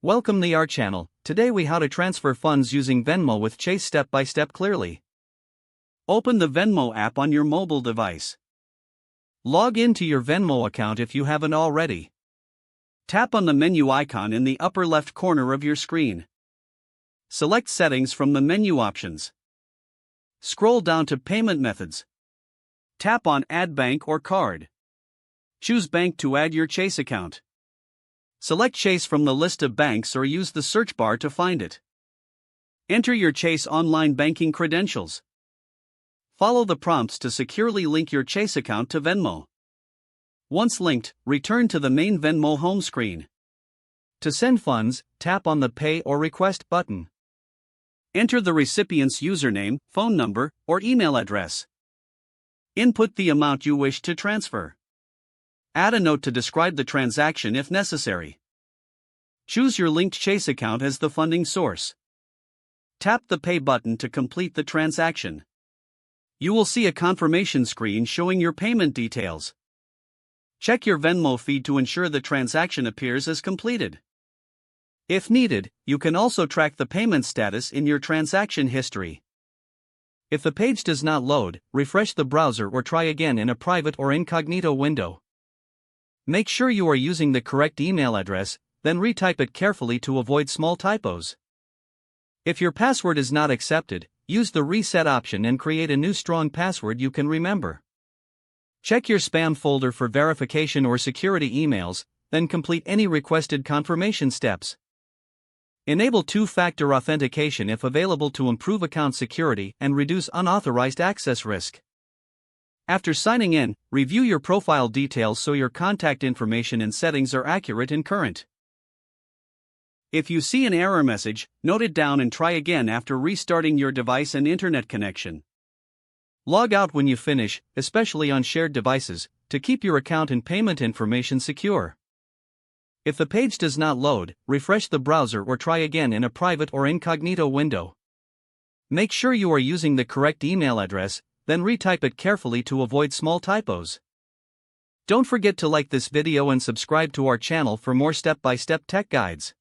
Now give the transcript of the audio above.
Welcome to our channel. Today we how to transfer funds using Venmo with Chase step by step clearly. Open the Venmo app on your mobile device. Log into your Venmo account if you haven't already. Tap on the menu icon in the upper left corner of your screen. Select Settings from the menu options. Scroll down to Payment Methods. Tap on Add Bank or Card. Choose Bank to add your Chase account. Select Chase from the list of banks or use the search bar to find it. Enter your Chase online banking credentials. Follow the prompts to securely link your Chase account to Venmo. Once linked, return to the main Venmo home screen. To send funds, tap on the Pay or Request button. Enter the recipient's username, phone number, or email address. Input the amount you wish to transfer. Add a note to describe the transaction if necessary. Choose your linked Chase account as the funding source. Tap the Pay button to complete the transaction. You will see a confirmation screen showing your payment details. Check your Venmo feed to ensure the transaction appears as completed. If needed, you can also track the payment status in your transaction history. If the page does not load, refresh the browser or try again in a private or incognito window. Make sure you are using the correct email address, then retype it carefully to avoid small typos. If your password is not accepted, use the reset option and create a new strong password you can remember. Check your spam folder for verification or security emails, then complete any requested confirmation steps. Enable two-factor authentication if available to improve account security and reduce unauthorized access risk. After signing in, review your profile details so your contact information and settings are accurate and current. If you see an error message, note it down and try again after restarting your device and internet connection. Log out when you finish, especially on shared devices, to keep your account and payment information secure. If the page does not load, refresh the browser or try again in a private or incognito window. Make sure you are using the correct email address, then retype it carefully to avoid small typos. Don't forget to like this video and subscribe to our channel for more step-by-step tech guides.